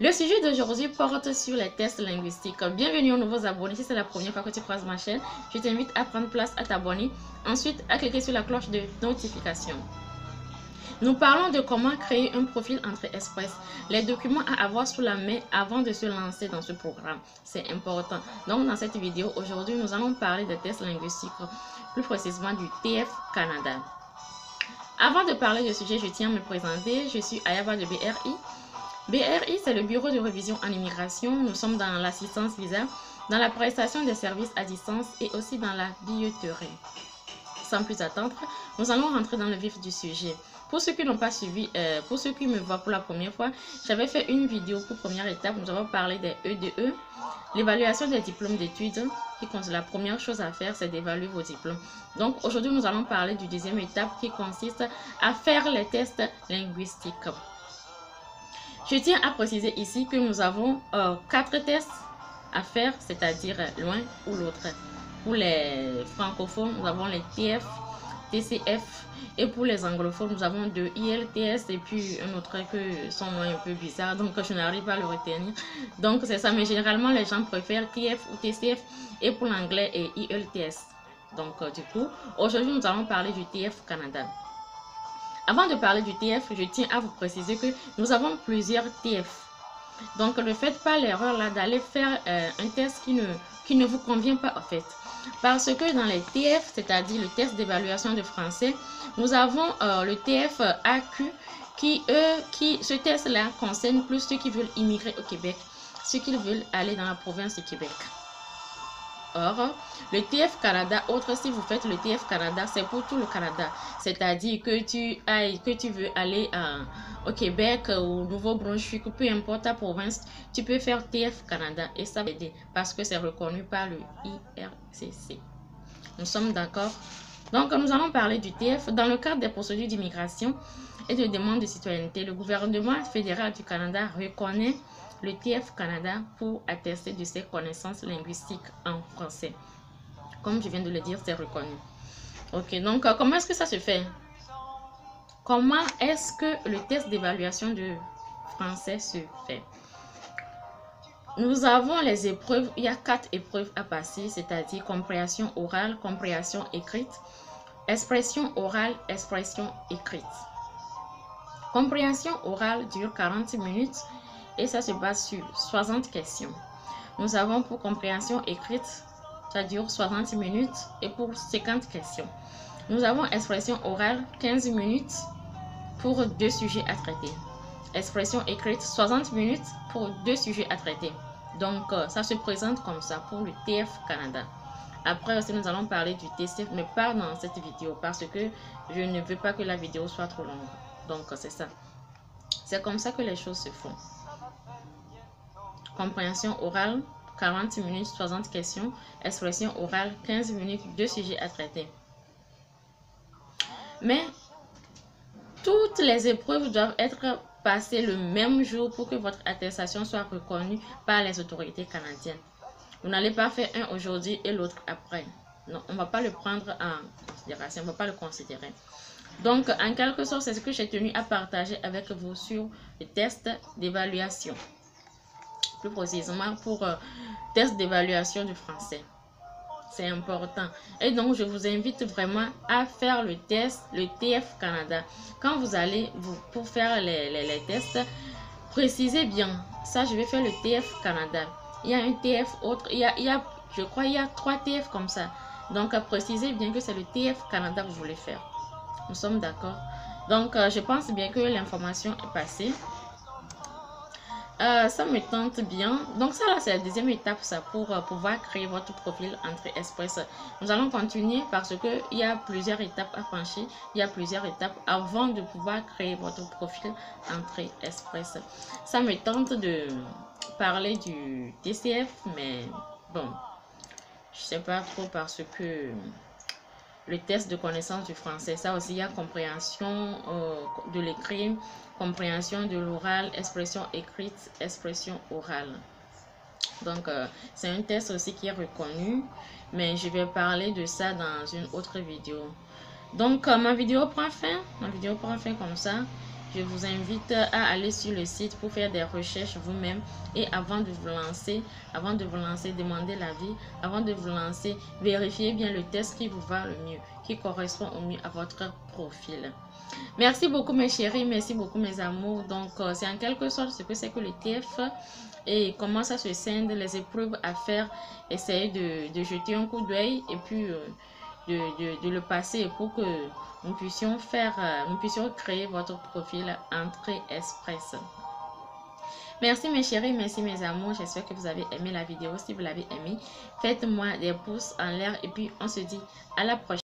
Le sujet d'aujourd'hui porte sur les tests linguistiques. Bienvenue aux nouveaux abonnés. Si c'est la première fois que tu croises ma chaîne, je t'invite à prendre place, à t'abonner. Ensuite, à cliquer sur la cloche de notification. Nous parlons de comment créer un profil EntreExpress, les documents à avoir sous la main avant de se lancer dans ce programme. C'est important. Donc, dans cette vidéo, aujourd'hui, nous allons parler des tests linguistiques, plus précisément du TF Canada. Avant de parler du sujet, je tiens à me présenter. Je suis Ayaba de BRI. BRI, c'est le Bureau de révision en immigration. Nous sommes dans l'assistance visa, dans la prestation des services à distance et aussi dans la billetterie. Sans plus attendre, nous allons rentrer dans le vif du sujet. Pour ceux qui n'ont pas suivi, pour ceux qui me voient pour la première fois, j'avais fait une vidéo pour première étape. Nous avons parlé des EDE, l'évaluation des diplômes d'études. La première chose à faire, c'est d'évaluer vos diplômes. Donc aujourd'hui, nous allons parler du deuxième étape qui consiste à faire les tests linguistiques. Je tiens à préciser ici que nous avons 4 tests à faire, c'est-à-dire l'un ou l'autre. Pour les francophones, nous avons les TF, TCF, et pour les anglophones, nous avons 2 ILTS et puis un autre que son nom est un peu bizarre, donc je n'arrive pas à le retenir. Donc c'est ça, mais généralement les gens préfèrent TF ou TCF et pour l'anglais et ILTS. Donc du coup, aujourd'hui nous allons parler du TF Canada. Avant de parler du TF, je tiens à vous préciser que nous avons plusieurs TF. Donc ne faites pas l'erreur là d'aller faire un test qui ne vous convient pas en fait. Parce que dans les TF, c'est-à-dire le test d'évaluation de français, nous avons le TF AQ ce test-là concerne plus ceux qui veulent immigrer au Québec, ceux qui veulent aller dans la province du Québec. Or, le TF Canada, si vous faites le TF Canada, c'est pour tout le Canada. C'est-à-dire que tu veux aller au Québec, au Nouveau-Brunswick, peu importe ta province, tu peux faire TF Canada et ça va aider parce que c'est reconnu par le IRCC. Nous sommes d'accord? Donc, nous allons parler du TF. Dans le cadre des procédures d'immigration et de demande de citoyenneté, le gouvernement fédéral du Canada reconnaît le TF Canada pour attester de ses connaissances linguistiques en français. Comme je viens de le dire, c'est reconnu. Ok, donc comment est-ce que ça se fait? Comment est-ce que le test d'évaluation de français se fait? Nous avons les épreuves, il y a 4 épreuves à passer, c'est-à-dire compréhension orale, compréhension écrite, expression orale, expression écrite. Compréhension orale dure 40 minutes. Et ça se base sur 60 questions. Nous avons pour compréhension écrite, ça dure 60 minutes et pour 50 questions. Nous avons expression orale, 15 minutes pour 2 sujets à traiter. Expression écrite, 60 minutes pour 2 sujets à traiter. Donc, ça se présente comme ça pour le TF Canada. Après aussi, nous allons parler du TCF, mais pas dans cette vidéo parce que je ne veux pas que la vidéo soit trop longue. Donc, c'est ça. C'est comme ça que les choses se font. Compréhension orale, 40 minutes, 60 questions. Expression orale, 15 minutes, 2 sujets à traiter. Mais toutes les épreuves doivent être passées le même jour pour que votre attestation soit reconnue par les autorités canadiennes. Vous n'allez pas faire un aujourd'hui et l'autre après. Non, on ne va pas le prendre en considération, on ne va pas le considérer. Donc, en quelque sorte, c'est ce que j'ai tenu à partager avec vous sur le test d'évaluation. Plus précisément pour test d'évaluation du français. C'est important. Et donc, je vous invite vraiment à faire le test, le TF Canada. Quand vous allez, pour faire les tests, précisez bien. Ça, je vais faire le TF Canada. Il y a un TF autre. Je crois qu'il y a 3 TF comme ça. Donc, précisez bien que c'est le TF Canada que vous voulez faire. Nous sommes d'accord. Donc, je pense bien que l'information est passée. Ça me tente bien. Donc ça là c'est la deuxième étape ça pour pouvoir créer votre profil EntreExpress. Nous allons continuer parce que il y a plusieurs étapes à franchir. Il y a plusieurs étapes avant de pouvoir créer votre profil EntreExpress. Ça me tente de parler du TCF mais bon, je sais pas trop parce que le test de connaissance du français, ça aussi il y a compréhension de l'écrit, compréhension de l'oral, expression écrite, expression orale. Donc c'est un test aussi qui est reconnu, mais je vais parler de ça dans une autre vidéo. Donc ma vidéo prend fin comme ça. je vous invite à aller sur le site pour faire des recherches vous-même. Et avant de vous lancer, demandez l'avis. Avant de vous lancer, vérifiez bien le test qui vous va le mieux, qui correspond au mieux à votre profil. Merci beaucoup mes chéris, merci beaucoup mes amours. Donc c'est en quelque sorte ce que c'est que le TF et comment ça se scinde, les épreuves à faire. Essayez de jeter un coup d'œil et puis de le passer pour que nous puissions créer votre profil Entrée Express. Merci mes chéris, merci mes amours. J'espère que vous avez aimé la vidéo. Si vous l'avez aimé, faites-moi des pouces en l'air et puis on se dit à la prochaine.